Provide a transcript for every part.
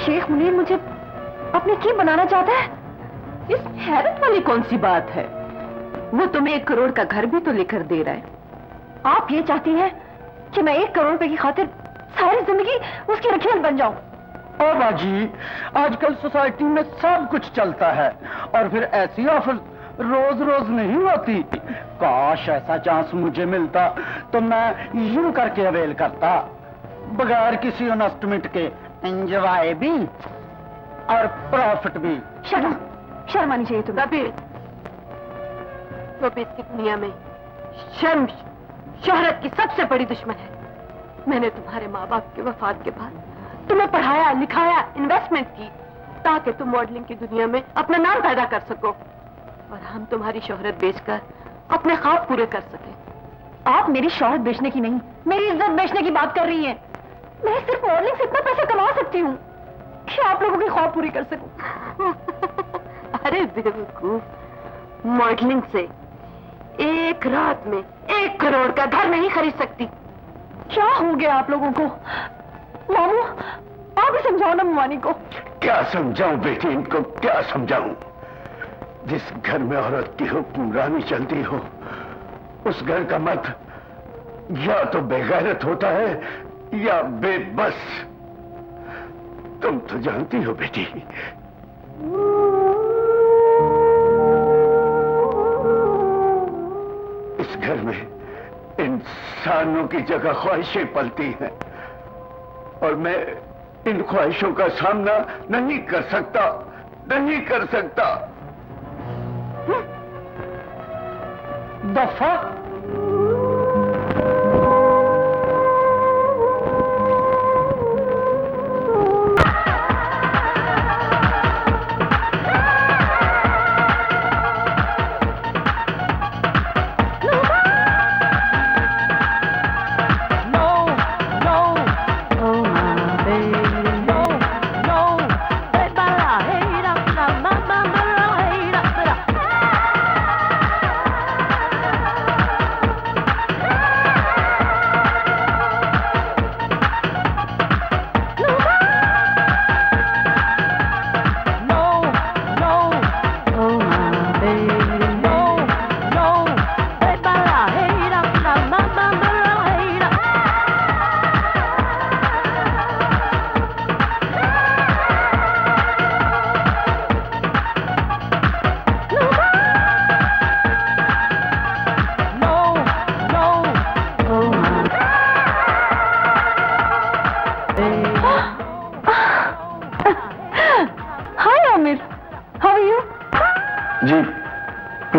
शेख मुनीर मुझे अपने की बनाना चाहता है? इसमें हैरत वाली कौन सी बात है? वो तुम्हें 1 करोड़ का घर भी तो लेकर दे रहा है। आप ये चाहती हैं कि मैं 1 करोड़ रुपए की खातिर सारी जिंदगी उसकी रखियल बन जाऊं? ओ बाजी, आजकल सोसाइटी में सब कुछ चलता है और फिर ऐसी ऑफर रोज रोज नहीं होती। काश ऐसा चांस मुझे मिलता तो मैं यूं करके अवेल करता, बगैर किसी इन्वेस्टमेंट के। एंजॉय भी और प्रॉफिट भी। शर्म आनी चाहिए तुम्हें। वो भी इस दुनिया में शर्म शोहरत की सबसे बड़ी दुश्मन है। मैंने तुम्हारे माँ बाप के वफात के बाद तुम्हें पढ़ाया लिखाया, इन्वेस्टमेंट की, ताकि तुम मॉडलिंग की दुनिया में अपना नाम पैदा कर सको और हम तुम्हारी शोहरत बेचकर अपने ख्वाब पूरे कर सके। आप मेरी शोहरत बेचने की नहीं, मेरी इज्जत बेचने की बात कर रही हैं। मैं सिर्फ मॉडलिंग से इतना पैसा कमा सकती हूँ कि आप लोगों की ख्वाब पूरी कर सकूं। अरे बेवकूफ, मॉडलिंग से एक रात में 1 करोड़ का घर नहीं खरीद सकती। क्या हो गया आप लोगों को? मामू, आप ही समझाओ ना ममानी को। क्या समझाऊं बेटी, इनको क्या समझाऊं? जिस घर में औरत की हुक्मरानी चलती हो, उस घर का मर्द या तो बेगैरत होता है या बेबस। तुम तो जानती हो बेटी, इस घर में इंसानों की जगह ख्वाहिशें पलती हैं और मैं इन ख्वाहिशों का सामना नहीं कर सकता। दफा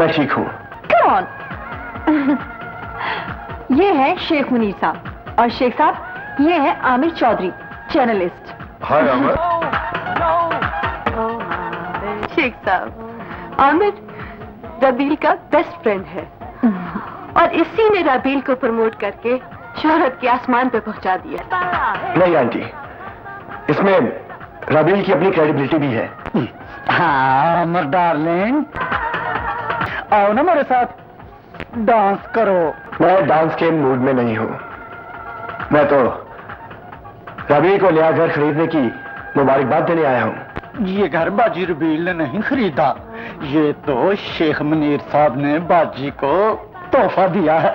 ठीक हूँ। Come on. ये है शेख मुनीर साहब और शेख साहब ये है आमिर चौधरी, जर्नलिस्ट। हाय आमिर। शेख साहब, आमिर रबील का बेस्ट फ्रेंड है और इसी ने रबील को प्रमोट करके शोहरत के आसमान पे पहुंचा दिया। नहीं आंटी, इसमें रबील की अपनी क्रेडिबिलिटी भी है। हाँ आमिर डार्लिंग, आओ ना मेरे साथ डांस करो। मैं डांस के मूड में नहीं हूँ। मैं तो रबील को नया घर खरीदने की मुबारकबाद देने आया हूँ। ये घर बाजी रबील ने नहीं खरीदा, ये तो शेख मुनीर साहब ने बाजी को तोहफा दिया है।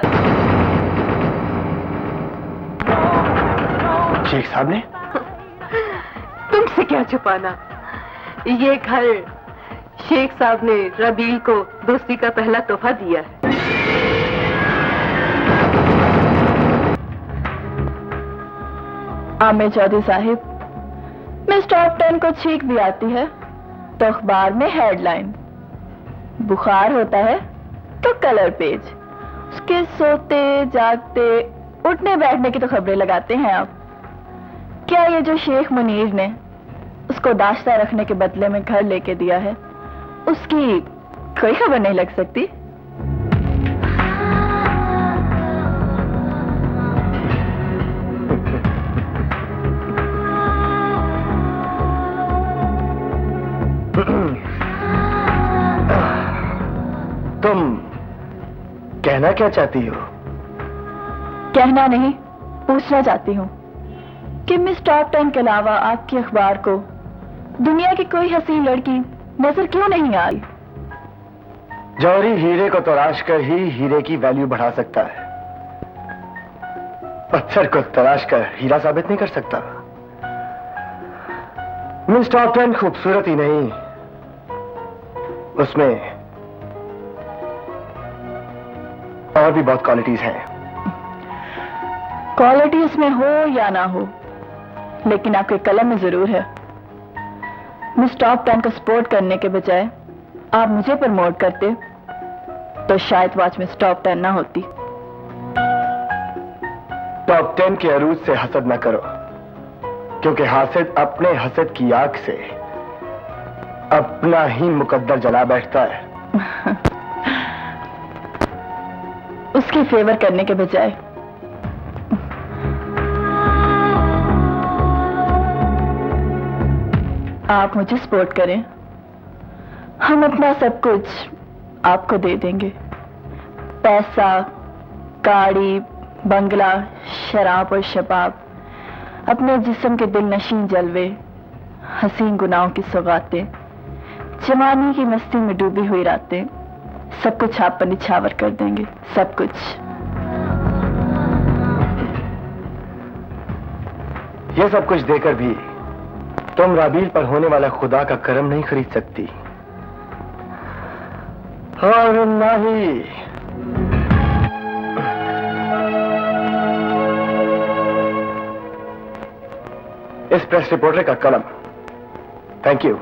शेख साहब ने? तुमसे क्या छुपाना, ये घर शेख साहब ने रबील को दोस्ती का पहला तोहफा दिया है। आमिर चौधरी साहिब, मिस टॉप 10 को छींक भी आती है तो अखबार में हेडलाइन, बुखार होता है तो कलर पेज, उसके सोते जागते उठने बैठने की तो खबरें लगाते हैं आप। क्या ये जो शेख मुनीर ने उसको दाश्ता रखने के बदले में घर लेके दिया है, उसकी कोई खबर नहीं लग सकती? तुम कहना क्या चाहती हो? कहना नहीं, पूछना चाहती हूँ कि मिस टॉप 10 के अलावा आपकी अखबार को दुनिया की कोई हसीन लड़की नजर क्यों नहीं आई? जौहरी हीरे को तलाश कर ही हीरे की वैल्यू बढ़ा सकता है, पत्थर को तलाश कर हीरा साबित नहीं कर सकता। मिस टॉप 10 खूबसूरत ही नहीं, उसमें और भी बहुत क्वालिटीज हैं। क्वालिटी उसमें हो या ना हो, लेकिन आपके कलम में जरूर है। मिस टॉप 10 को सपोर्ट करने के बजाय आप मुझे प्रमोट करते तो शायद वॉच मिस टॉप 10 ना होती। टॉप 10 के अरूज से हसद न करो, क्योंकि हासिद अपने हसद की आग से अपना ही मुकद्दर जला बैठता है। उसकी फेवर करने के बजाय आप मुझे सपोर्ट करें, हम अपना सब कुछ आपको दे देंगे। पैसा, गाड़ी, बंगला, शराब और शबाब, अपने जिस्म के दिल नशीन जलवे, हसीन गुनाहों की सौगातें, जवानी की मस्ती में डूबी हुई रातें, सब कुछ आप पर निछावर कर देंगे, सब कुछ। ये सब कुछ देकर भी तुम राबील पर होने वाला खुदा का करम नहीं खरीद सकती, और ना ही इस प्रेस रिपोर्टर का कलम। Thank you.